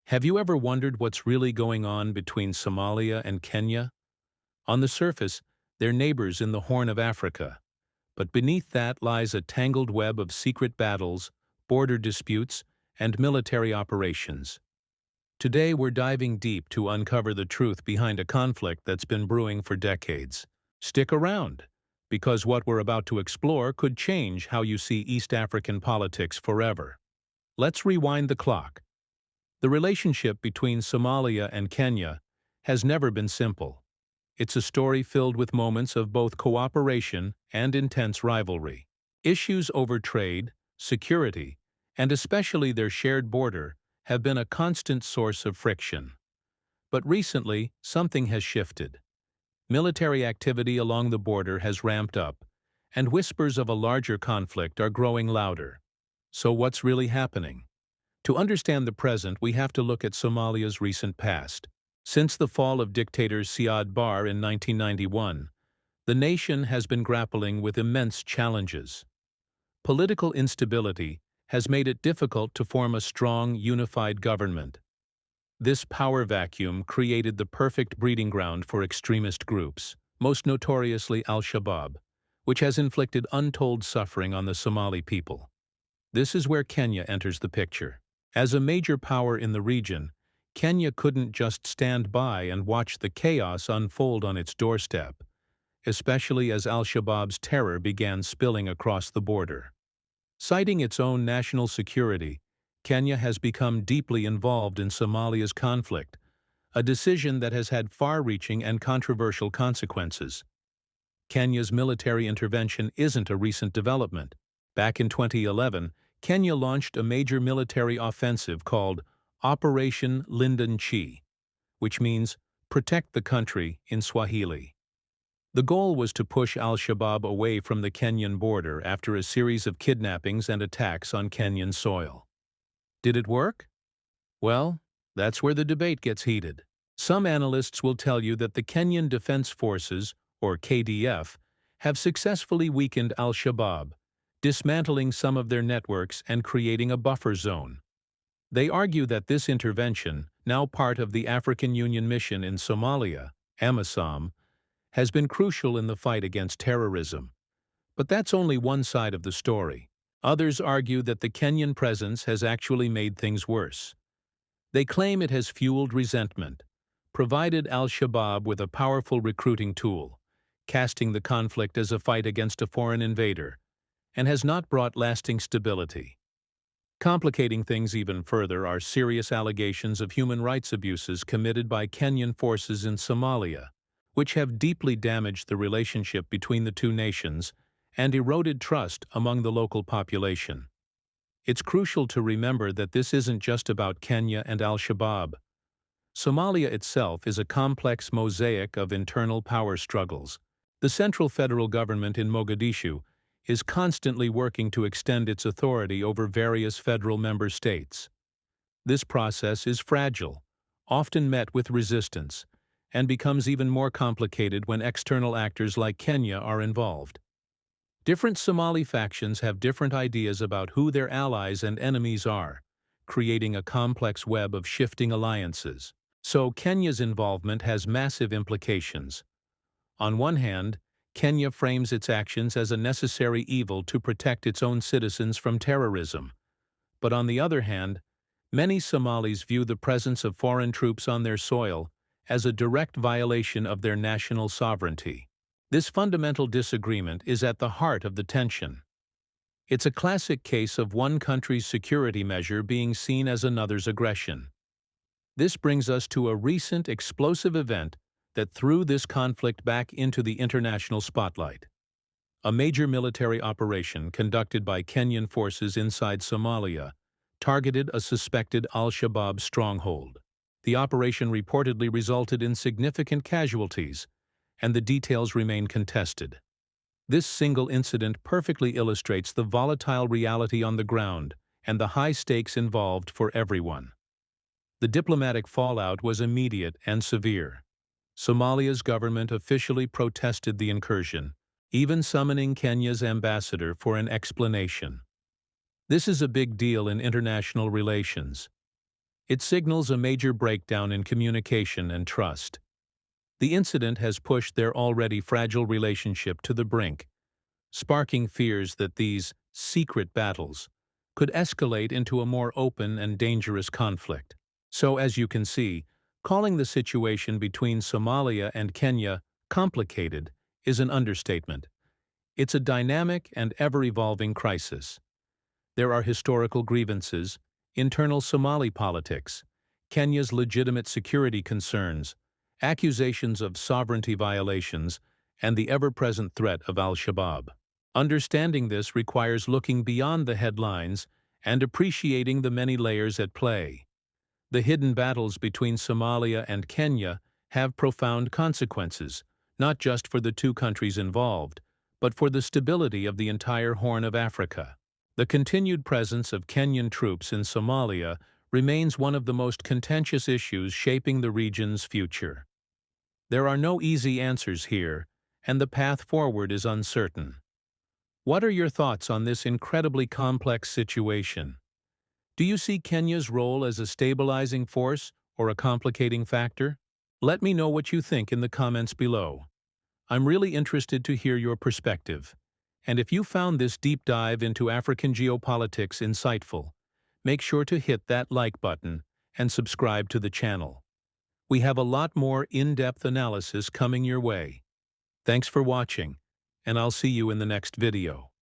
Have you ever wondered what's really going on between Somalia and Kenya? On the surface, they're neighbors in the Horn of Africa, but beneath that lies a tangled web of secret battles, border disputes, and military operations. Today we're diving deep to uncover the truth behind a conflict that's been brewing for decades. Stick around, because what we're about to explore could change how you see East African politics forever. Let's rewind the clock. The relationship between Somalia and Kenya has never been simple. It's a story filled with moments of both cooperation and intense rivalry. Issues over trade, security, and especially their shared border have been a constant source of friction. But recently, something has shifted. Military activity along the border has ramped up, and whispers of a larger conflict are growing louder. So what's really happening? To understand the present, we have to look at Somalia's recent past. Since the fall of dictator Siad Barre in 1991, the nation has been grappling with immense challenges. Political instability has made it difficult to form a strong, unified government. This power vacuum created the perfect breeding ground for extremist groups, most notoriously Al-Shabaab, which has inflicted untold suffering on the Somali people. This is where Kenya enters the picture. As a major power in the region, Kenya couldn't just stand by and watch the chaos unfold on its doorstep, especially as al-Shabaab's terror began spilling across the border. Citing its own national security, Kenya has become deeply involved in Somalia's conflict, a decision that has had far-reaching and controversial consequences. Kenya's military intervention isn't a recent development. Back in 2011, Kenya launched a major military offensive called Operation Linda Nchi, which means protect the country in Swahili. The goal was to push al-Shabaab away from the Kenyan border after a series of kidnappings and attacks on Kenyan soil. Did it work? Well, that's where the debate gets heated. Some analysts will tell you that the Kenyan Defense Forces, or KDF, have successfully weakened al-Shabaab, dismantling some of their networks and creating a buffer zone. They argue that this intervention, now part of the African Union mission in Somalia, AMISOM, has been crucial in the fight against terrorism. But that's only one side of the story. Others argue that the Kenyan presence has actually made things worse. They claim it has fueled resentment, provided al-Shabaab with a powerful recruiting tool, casting the conflict as a fight against a foreign invader, and has not brought lasting stability. Complicating things even further are serious allegations of human rights abuses committed by Kenyan forces in Somalia, which have deeply damaged the relationship between the two nations and eroded trust among the local population. It's crucial to remember that this isn't just about Kenya and al-Shabaab. Somalia itself is a complex mosaic of internal power struggles. The central federal government in Mogadishu is constantly working to extend its authority over various federal member states. This process is fragile, often met with resistance, and becomes even more complicated when external actors like Kenya are involved. Different Somali factions have different ideas about who their allies and enemies are, creating a complex web of shifting alliances. So Kenya's involvement has massive implications. On one hand, Kenya frames its actions as a necessary evil to protect its own citizens from terrorism. But on the other hand, many Somalis view the presence of foreign troops on their soil as a direct violation of their national sovereignty. This fundamental disagreement is at the heart of the tension. It's a classic case of one country's security measure being seen as another's aggression. This brings us to a recent explosive event that threw this conflict back into the international spotlight. A major military operation conducted by Kenyan forces inside Somalia targeted a suspected al-Shabaab stronghold. The operation reportedly resulted in significant casualties, and the details remain contested. This single incident perfectly illustrates the volatile reality on the ground and the high stakes involved for everyone. The diplomatic fallout was immediate and severe. Somalia's government officially protested the incursion, even summoning Kenya's ambassador for an explanation. This is a big deal in international relations. It signals a major breakdown in communication and trust. The incident has pushed their already fragile relationship to the brink, sparking fears that these secret battles could escalate into a more open and dangerous conflict. So, as you can see, calling the situation between Somalia and Kenya complicated is an understatement. It's a dynamic and ever-evolving crisis. There are historical grievances, internal Somali politics, Kenya's legitimate security concerns, accusations of sovereignty violations, and the ever-present threat of al-Shabaab. Understanding this requires looking beyond the headlines and appreciating the many layers at play. The hidden battles between Somalia and Kenya have profound consequences, not just for the two countries involved, but for the stability of the entire Horn of Africa. The continued presence of Kenyan troops in Somalia remains one of the most contentious issues shaping the region's future. There are no easy answers here, and the path forward is uncertain. What are your thoughts on this incredibly complex situation? Do you see Kenya's role as a stabilizing force or a complicating factor? Let me know what you think in the comments below. I'm really interested to hear your perspective. And if you found this deep dive into African geopolitics insightful, make sure to hit that like button and subscribe to the channel. We have a lot more in-depth analysis coming your way. Thanks for watching, and I'll see you in the next video.